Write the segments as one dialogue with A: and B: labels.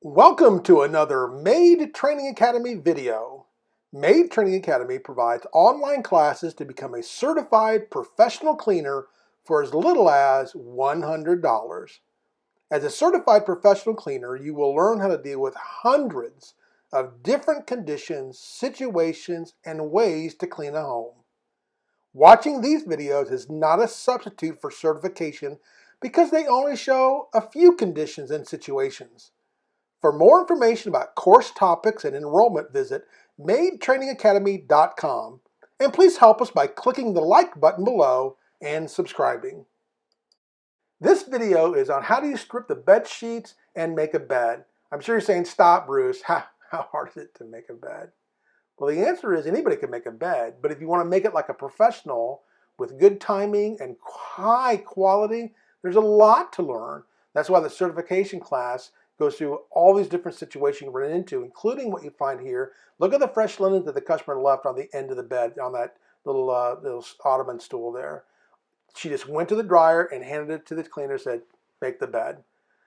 A: Welcome to another Maid Training Academy video. Maid Training Academy provides online classes to become a certified professional cleaner for as little as $100. As a certified professional cleaner, you will learn how to deal with hundreds of different conditions, situations, and ways to clean a home. Watching these videos is not a substitute for certification because they only show a few conditions and situations. For more information about course topics and enrollment, visit maidtrainingacademy.com, and please help us by clicking the like button below and subscribing. This video is on how do you strip the bed sheets and make a bed. I'm sure you're saying, stop, Bruce, how hard is it to make a bed? Well, the answer is anybody can make a bed, but if you want to make it like a professional with good timing and high quality, there's a lot to learn. That's why the certification class goes through all these different situations you run into, including what you find here. Look at the fresh linen that the customer left on the end of the bed, on that little ottoman stool there. She just went to the dryer and handed it to the cleaner and said, make the bed.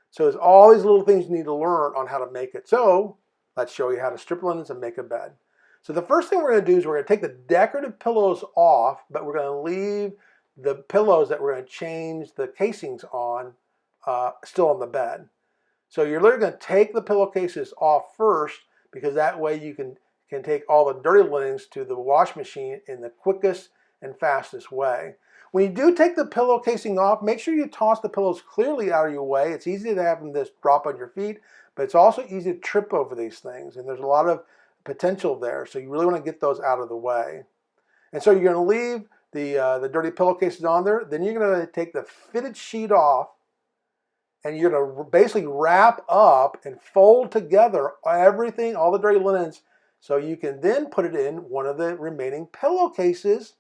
A: So there's all these little things you need to learn on how to make it. So let's show you how to strip linens and make a bed. So the first thing we're going to do is we're going to take the decorative pillows off, but we're going to leave the pillows that we're going to change the casings on still on the bed. So you're literally going to take the pillowcases off first, because that way you can take all the dirty linens to the wash machine in the quickest and fastest way. When you do take the pillow casing off, make sure you toss the pillows clearly out of your way. It's easy to have them just drop on your feet, but it's also easy to trip over these things, and there's a lot of potential there, so you really want to get those out of the way. And so you're going to leave the dirty pillowcases on there. Then you're going to take the fitted sheet off, and you're going to basically wrap up and fold together everything, all the dirty linens, so you can then put it in one of the remaining pillowcases.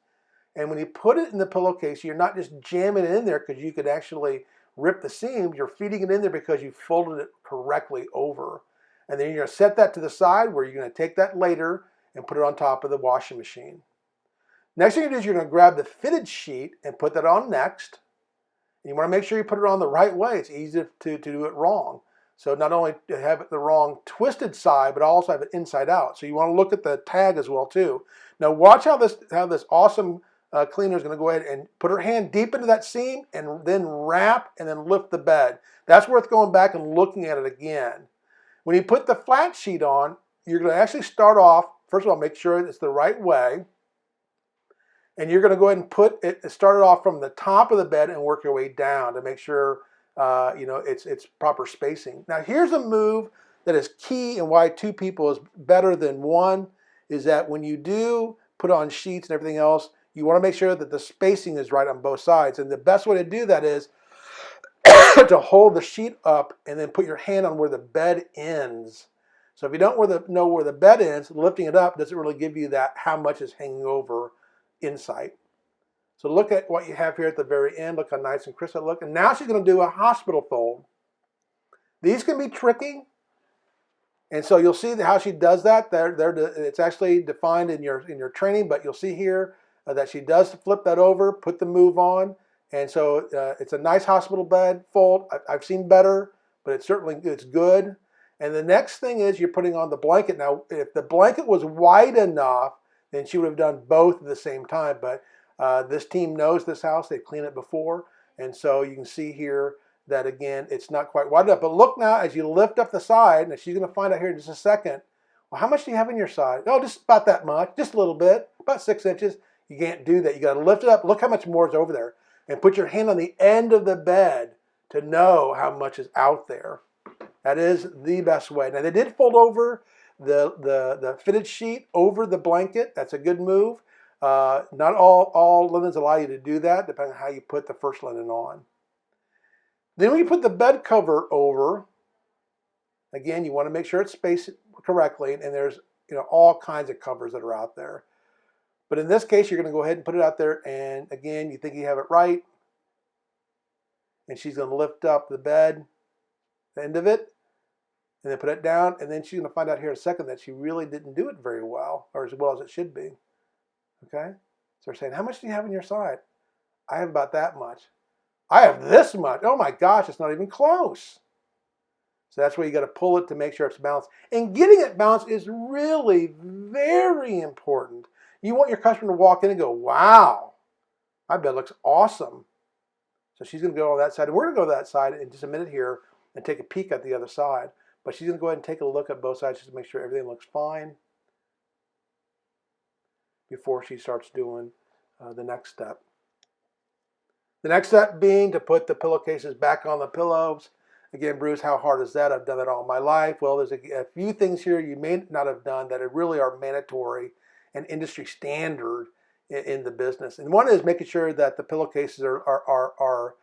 A: And when you put it in the pillowcase, you're not just jamming it in there because you could actually rip the seams. You're feeding it in there because you folded it correctly over. And then you're going to set that to the side, where you're going to take that later and put it on top of the washing machine. Next thing you do is you're going to grab the fitted sheet and put that on next. You want to make sure you put it on the right way. It's easy to do it wrong. So not only have it the wrong twisted side, but also have it inside out. So you want to look at the tag as well too. Now watch how this awesome cleaner is going to go ahead and put her hand deep into that seam and then wrap and then lift the bed. That's worth going back and looking at it again. When you put the flat sheet on, you're going to actually start off, first of all, make sure it's the right way. And you're going to go ahead and start it off from the top of the bed and work your way down to make sure it's proper spacing. Now here's a move that is key, and why two people is better than one, is that when you do put on sheets and everything else, you want to make sure that the spacing is right on both sides. And the best way to do that is to hold the sheet up and then put your hand on where the bed ends. So if you don't know where the bed ends, lifting it up doesn't really give you that how much is hanging over insight. So look at what you have here at the very end. Look how nice and crisp it looks. And now she's going to do a hospital fold. These can be tricky, and so you'll see how she does that. It's actually defined in your training, but you'll see here that she does flip that over, put the move on, and so it's a nice hospital bed fold. I've seen better, but it's good. And the next thing is you're putting on the blanket. Now, if the blanket was wide enough, then she would have done both at the same time. But this team knows this house. They've cleaned it before. And so you can see here that, again, it's not quite wide enough. But look now, as you lift up the side, and she's going to find out here in just a second, well, how much do you have in your side? Oh, just about that much, just a little bit, about 6 inches. You can't do that. You got to lift it up. Look how much more is over there. And put your hand on the end of the bed to know how much is out there. That is the best way. Now, they did fold over the fitted sheet over the blanket. That's a good move. Not all linens allow you to do that, depending on how you put the first linen on. Then when you put the bed cover over, again, you want to make sure it's spaced correctly, and there's all kinds of covers that are out there. But in this case, you're going to go ahead and put it out there, and again, you think you have it right, and she's going to lift up the bed, the end of it, and then put it down, and then she's going to find out here in a second that she really didn't do it very well, or as well as it should be. Okay? So we're saying, how much do you have on your side? I have about that much. I have this much. Oh my gosh, it's not even close. So that's where you got to pull it to make sure it's balanced. And getting it balanced is really very important. You want your customer to walk in and go, wow, my bed looks awesome. So she's going to go on that side. And we're going to go to that side in just a minute here and take a peek at the other side. But she's going to go ahead and take a look at both sides just to make sure everything looks fine before she starts doing the next step. The next step being to put the pillowcases back on the pillows. Again, Bruce, how hard is that? I've done that all my life. Well, there's a few things here you may not have done that really are mandatory and industry standard in the business. And one is making sure that the pillowcases are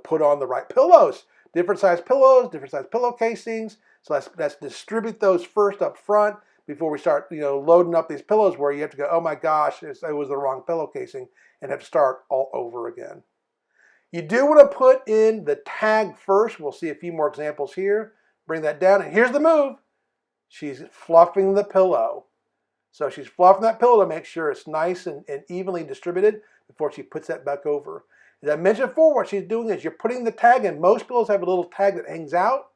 A: put on the right pillows. Different size pillows, different size pillow casings. So let's distribute those first up front before we start loading up these pillows where you have to go, oh my gosh, it was the wrong pillow casing, and have to start all over again. You do want to put in the tag first. We'll see a few more examples here. Bring that down, and here's the move. She's fluffing the pillow. So she's fluffing that pillow to make sure it's nice and evenly distributed before she puts that back over. As I mentioned before, what she's doing is you're putting the tag in. Most pillows have a little tag that hangs out.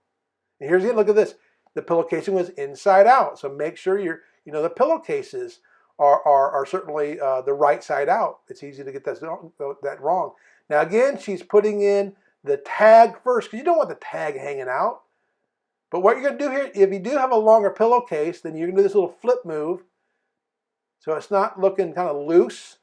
A: And here's it. Look at this. The pillow casing was inside out. So make sure the pillowcases are certainly the right side out. It's easy to get that wrong. Now again, she's putting in the tag first because you don't want the tag hanging out. But what you're going to do here, if you do have a longer pillowcase, then you're going to do this little flip move. So it's not looking kind of loose.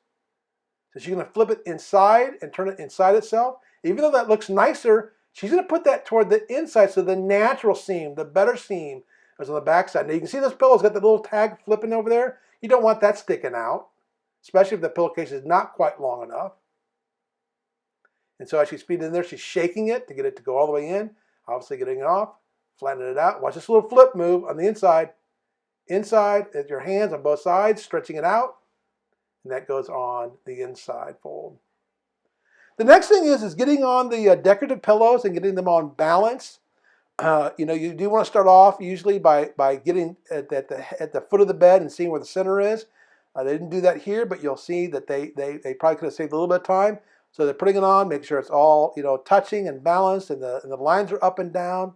A: So she's going to flip it inside and turn it inside itself. Even though that looks nicer, she's going to put that toward the inside so the natural seam, the better seam, is on the back side. Now you can see this pillow's got the little tag flipping over there. You don't want that sticking out, especially if the pillowcase is not quite long enough. And so as she's feeding in there, she's shaking it to get it to go all the way in, obviously getting it off, flattening it out. Watch this little flip move on the inside. Inside, with your hands on both sides, stretching it out, and that goes on the inside fold. The next thing is getting on the decorative pillows and getting them on balance. You do want to start off usually by getting at the foot of the bed and seeing where the center is. They didn't do that here, but you'll see that they probably could have saved a little bit of time. So they're putting it on, make sure it's all touching and balanced, and the lines are up and down.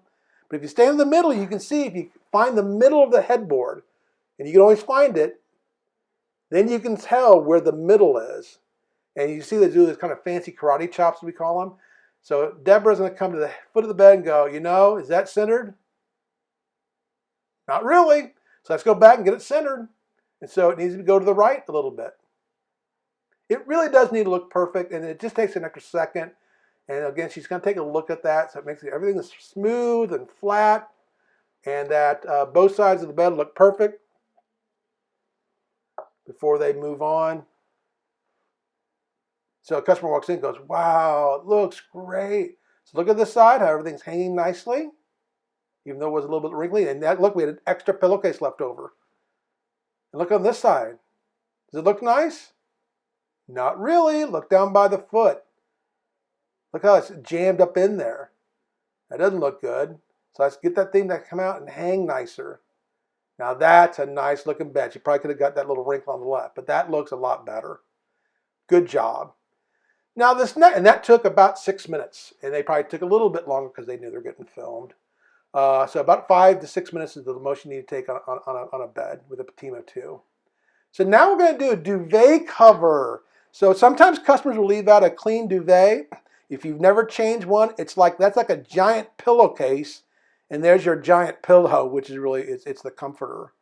A: But if you stay in the middle, you can see if you find the middle of the headboard, and you can always find it, then you can tell where the middle is. And you see they do this kind of fancy karate chops, we call them. So Deborah's going to come to the foot of the bed and go, is that centered? Not really. So let's go back and get it centered. And so it needs to go to the right a little bit. It really does need to look perfect, and it just takes an extra second. And again, she's going to take a look at that, so it makes everything is smooth and flat, and that both sides of the bed look perfect before they move on. So a customer walks in and goes, wow, it looks great. So look at this side, how everything's hanging nicely, even though it was a little bit wrinkly. And look, we had an extra pillowcase left over. And look on this side. Does it look nice? Not really. Look down by the foot. Look how it's jammed up in there. That doesn't look good. So let's get that thing to come out and hang nicer. Now that's a nice looking bed. You probably could have got that little wrinkle on the left, but that looks a lot better. Good job. Now and that took about 6 minutes, and they probably took a little bit longer because they knew they were getting filmed. So about 5 to 6 minutes is the most you need to take on a bed with a team of 2. So now we're going to do a duvet cover. So sometimes customers will leave out a clean duvet. If you've never changed one, that's like a giant pillowcase, and there's your giant pillow, which is really it's the comforter.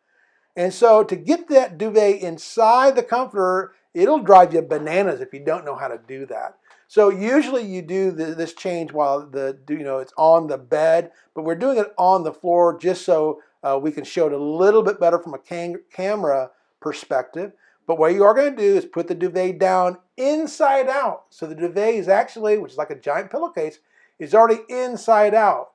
A: And so to get that duvet inside the comforter, it'll drive you bananas if you don't know how to do that. So usually you do this change while it's on the bed, but we're doing it on the floor just so we can show it a little bit better from a camera perspective. But what you are going to do is put the duvet down inside out. So the duvet is actually, which is like a giant pillowcase, is already inside out.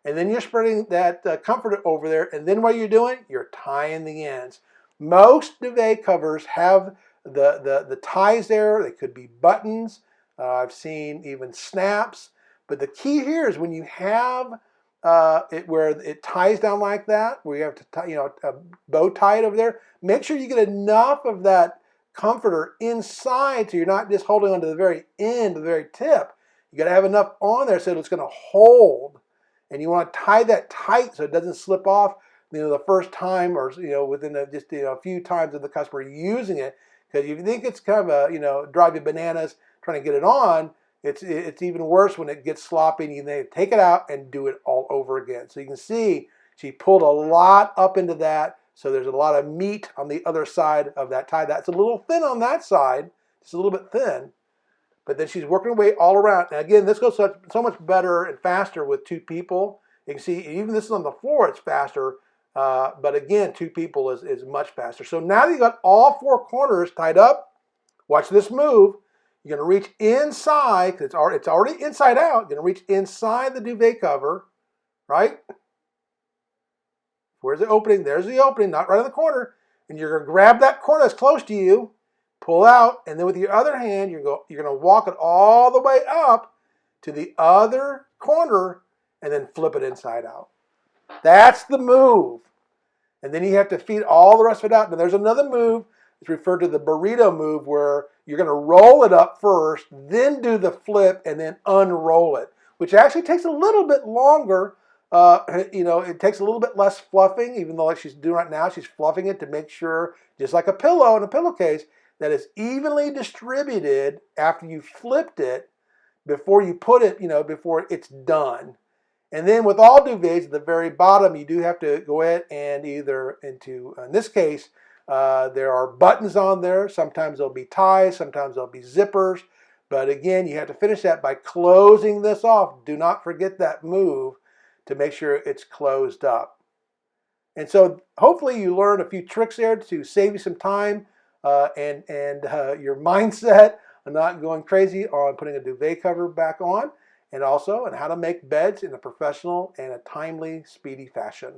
A: And then you're spreading that comforter over there, and then what you're doing, you're tying the ends. Most duvet covers have the ties there. They could be buttons. I've seen even snaps. But the key here is when you have it where it ties down like that, where you have to tie, a bow tie it over there, make sure you get enough of that comforter inside so you're not just holding on to the very end, the very tip. You got to have enough on there so it's going to hold. and you want to tie that tight so it doesn't slip off, the first time, or within just a few times of the customer using it. Because if you think it's kind of drive you bananas trying to get it on, it's even worse when it gets sloppy and you then take it out and do it all over again. So you can see she pulled a lot up into that, so there's a lot of meat on the other side of that tie. That's a little thin on that side, just a little bit thin, but then she's working her way all around. And again, this goes so much better and faster with 2 people. You can see even this is on the floor, it's faster, but again, 2 people is much faster. So now that you got all 4 corners tied up, watch this move. You're going to reach inside, because it's already inside out. You're going to reach inside the duvet cover, right? Where's the opening? There's the opening, not right in the corner. And you're going to grab that corner that's close to you, pull out, and then with your other hand, you're going to walk it all the way up to the other corner and then flip it inside out. That's the move. And then you have to feed all the rest of it out. Now there's another move. It's referred to the burrito move, where you're going to roll it up first, then do the flip, and then unroll it, which actually takes a little bit longer. It takes a little bit less fluffing, even though like she's doing right now, she's fluffing it to make sure, just like a pillow in a pillowcase, that it's evenly distributed after you flipped it before you put it, before it's done. And then with all duvets, at the very bottom, you do have to go ahead and in this case, there are buttons on there. Sometimes there'll be ties, sometimes there'll be zippers. But again, you have to finish that by closing this off. Do not forget that move to make sure it's closed up. And so hopefully you learned a few tricks there to save you some time and your mindset of not going crazy on putting a duvet cover back on, and also on how to make beds in a professional and a timely, speedy fashion.